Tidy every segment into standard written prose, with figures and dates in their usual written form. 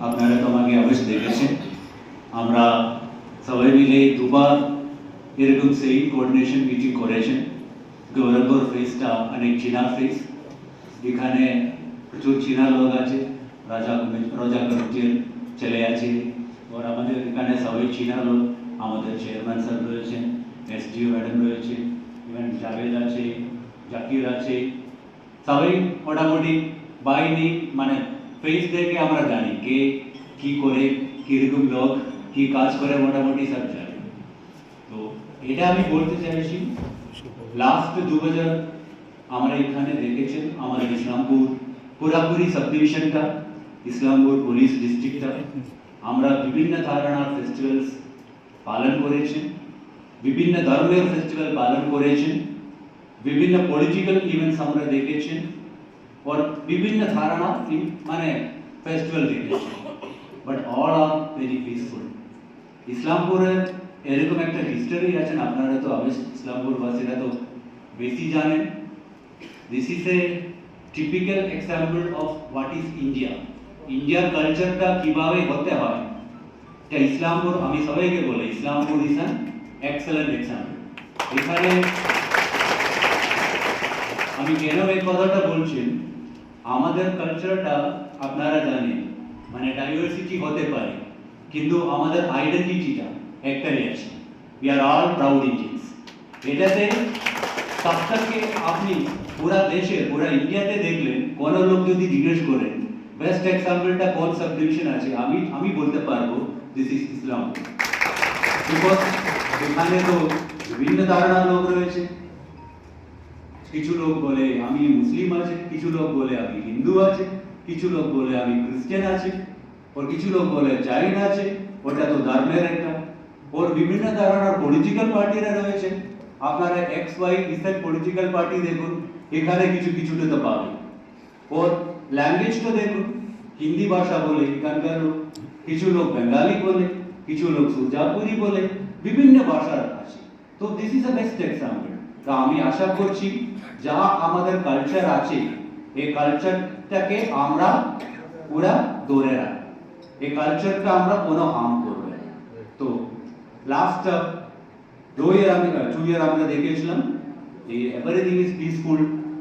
আপনারা তো আমাকে অবশ্যই দেখেছেন। আমরা সবাই মিলে দুবার এরকম সেই কোঅর্ডিনেশন মিটিং করেছেন। গৌরবপুর ফেসটা অনেক চীনা ফেস, এখানে প্রচুর চীনা লোক আছে, রাজা কমিটির চলে আছে। আর আমাদের এখানে সবাই চীনা লোক, আমাদের চেয়ারম্যান স্যার রয়েছেন, এসডিও ম্যাডাম রয়েছে, ইভেন জাভেদ আছে, জাকির আছে, সবাই মোটামুটি বাইনি মানে ফেস দেখে আমরা জানি কে কি করে, কিরকম লোক কি কাজ করে, মোটামুটি সব জানি। তো এটা আমি বলতে চাইছি, লাস্ট 2000 আমরা এখানে দেখেছেন আমাদের ইসলামপুর পুরাপুরি সাব ডিভিশনটা, ইসলামপুর পুলিশ ডিস্ট্রিক্টটা আমরা বিভিন্ন ধরনের ফেস্টিভ্যালস পালন করেছেন, বিভিন্ন ধর্মের ফেস্টিভ্যাল পালন করেছেন, বিভিন্ন পলিটিক্যাল ইভেন্টস আমরা দেখেছেন, और विभिन्न धारणा माने फेस्टिवल দেখেছেন, but all are very peaceful. ইসলামপুরের এরকম একটা হিস্টোরি আছে, আপনারা তো অবশ্যই ইসলামপুর বাসীরা তো বেশি জানেন। This is a typical example of what is India. ইন্ডিয়ার কালচারটা কিভাবে হতে হয়, এটা ইসলামপুর, আমি সবাইকে বলি Islampur is an excellent example. এখানে আমি কেন এই কথাটা বলছি, আমাদের কালচারটা আপনারা জানেন মানে ডাইভার্সিটি হতে পারে, কিন্তু আমাদের আইডেন্টিটিটা একটাই আছে, we are all proud Indians. এটাতে সবথেকে আপনি পুরা দেশে পুরা ইন্ডিয়াতে দেখলেন, কোনো লোক যদি জিজ্ঞেস করেন বেস্ট এক্সাম্পলটা কোন সাব ডিভিশন আছে, আমি বলতে পারবো দিস ইজ ইসলাম। বিকজ এখানে তো বিভিন্ন ধারণার লোক রয়েছে, কিছু লোক বলে আমি মুসলিম আছে, কিছু লোক বলে আমি হিন্দু আছে, কিছু লোক বলে আমি খ্রিস্টান আছে, और কিছু লোক বলে জৈন আছে, ওটা তো ধর্মের একটা। और বিভিন্ন ধরনের পলিটিক্যাল পার্টিরা রয়েছে, আপনারা এক্স ওয়াই ইসেট পলিটিক্যাল পার্টি দেখুন, এখানে কিছু কিছুটা তো পাবে। और ল্যাঙ্গুয়েজটা দেখুন, হিন্দি ভাষা বলে এখানকার লোক, কিছু লোক বেঙ্গালি বলে, কিছু লোক সুরজাপুরি বলে, বিভিন্ন ভাষা আছে। তো this is a best example. তো আমি আশা করছি যা আমাদের কালচার আছে, এই কালচারটাকে আমরা পুরা ধরে রাখি, এই কালচারটা আমরা কোনো হার্ম করব না। তো লাস্ট 2 ইয়ার আমরা দেখেছিলাম যে এভরিথিং ইজ পিসফুল,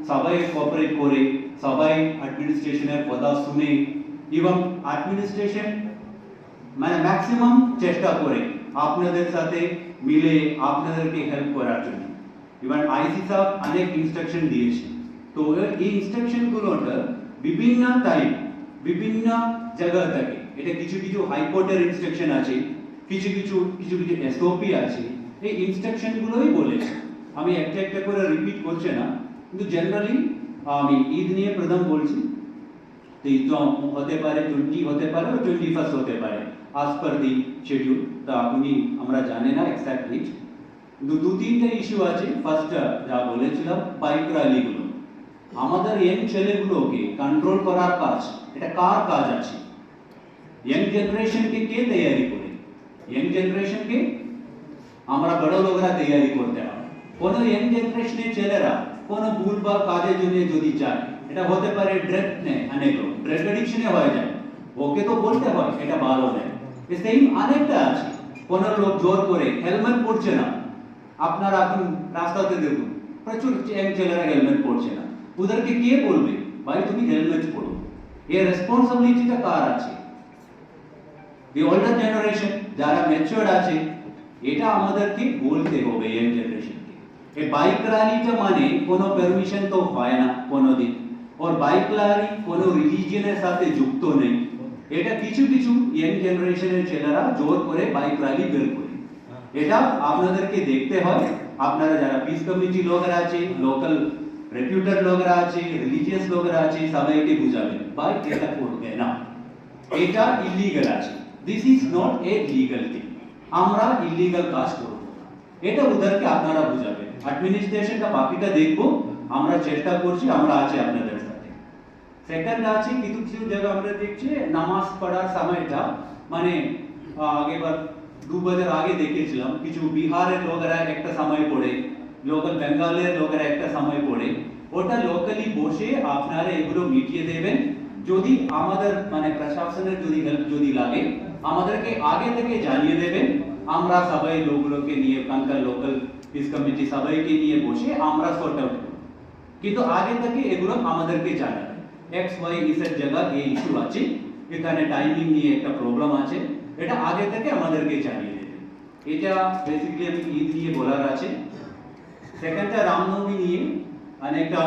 সবাই কোঅপারেট করে, সবাই অ্যাডমিনিস্ট্রেশনের কথা শুনে, এবং অ্যাডমিনিস্ট্রেশন মানে ম্যাক্সিমাম চেষ্টা করে আপনাদের সাথে মিলে আপনাদেরকে হেল্প করার জন্য। ইভেন আইসি সাহেব অনেক ইনস্ট্রাকশন দিয়েছে, তো এই ইনস্ট্রাকশনগুলোটা বিভিন্ন টাইম বিভিন্ন জায়গা থেকে, এটা কিছু কিছু হাইকোর্টের ইনস্ট্রাকশন আছে, কিছু কিছু এসওপি আছে, এই ইনস্ট্রাকশনগুলোই বলেছে। আমি একটা একটা করে রিপিট করছি না, কিন্তু জেনারেলি আমি ঈদ নিয়ে প্রথম বলছি। তো ঈদ তো হতে পারে 20 হতে পারে, 21 হতে পারে, আজ পার দি শিডিউল। তা আপনি আমরা জানি না এক্সাক্ট ডেট, কিন্তু 2-3টা ইস্যু আছে। ফার্স্ট যা বলেছিলাম বাইক র্যালিগুলো, আমাদের ইয়াং ছেলেগুলোকে কন্ট্রোল করার কাজ, এটা কার কাজ আছে? ইয়াং জেনারেশনকে কে তৈরি করে? ইয়াং জেনারেশনকে আমরা বড় লোকরা তৈরি করতে হবে। কোনো ইয়াং জেনারেশনের ছেলেরা কোনো ভুল বা কাজের জন্য যদি যায়, এটা হতে পারে ড্রাগ নেয়, অনেক লোক ড্রাগ অ্যাডিকশনে হয়ে যায়, ওকে তো বলতে হয় এটা ভালো নয়। সেম আরেকটা আছে, কোনো লোক জোর করে হেলমেট পরছে না, আপনারা এখন রাস্তাতে দেখুন প্রচুর ছেলেরা হেলমেট পরছে না, ওদেরকে কে বলবে ভাই তুমি হেলমেট পরো? এর রেসপন্সিবিলিটিটা কার আছে? দি ওল্ডার জেনারেশন যারা ম্যাচিউরড আছে, এটা আমাদেরকে বলতে হবে ইয়াং জেনারেশনকে। এই বাইক র্যালিটা মানে কোনো পারমিশন তো হয় না কোনোদিন, और বাইক র্যালি কোনো রিলিজিয়নের সাথে যুক্ত নেই। এটা কিছু কিছু ইয়াং জেনারেশনের ছেলেরা জোর করে বাইক র্যালি বের করে, এটা আপনাদেরকে দেখতে হয়। আপনারা যারা পিস কমিটি লোকরা আছে, লোকাল রেপুটেড লোকরা আছে, রিলিজিয়াস লোকরা আছে, সবাইকে বুঝাবেন ভাই এটা করবে না, এটা ইলিগাল আছে, this is not a legal thing, আমরা ইলিগাল কাজ করব না, এটা ওদেরকে আপনারা বুঝাবেন। অ্যাডমিনিস্ট্রেশনটা বাকিটা দেখবো, আমরা চেষ্টা করছি, আমরা আছি আপনাদের সাথে। সেকেন্ড আছে কিছু কিছু জায়গা আমরা দেখছি নামাজ পড়ার সময়টা মানে আগেবার 2 বছর আগে দেখেছিলাম কিছু বিহারের লোকেরা একটা সময় পড়ে, লোকাল বেঙ্গলের লোকেরা একটা সময় পড়ে, ওটা লোকালি বসে আপনারা এগুলো মিটিয়ে দেবেন, যদি আমাদের মানে প্রশাসনের যদি হেল্প যদি লাগে আমাদেরকে আগে থেকে জানিয়ে দেবেন, আমরা সবাই লোকগুলোকে নিয়ে কানকার লোকাল পিস কমিটি সবাইকে নিয়ে বসে আমরা সর্ট আউট করব। কিন্তু আগে থেকে এগুলো আমাদেরকে জানাবে এক্স ওয়াই ইসের জায়গায় এই ইস্যু আছে, এখানে টাইমিং নিয়ে একটা প্রবলেম আছে, এটা আগে থেকে আমাদেরকে জানিয়ে দেবে। এটা বেসিক্যালি আমি ঈদ নিয়ে বলার আছে। সেকেন্ডটা রামনবমী নিয়ে, মানে একটা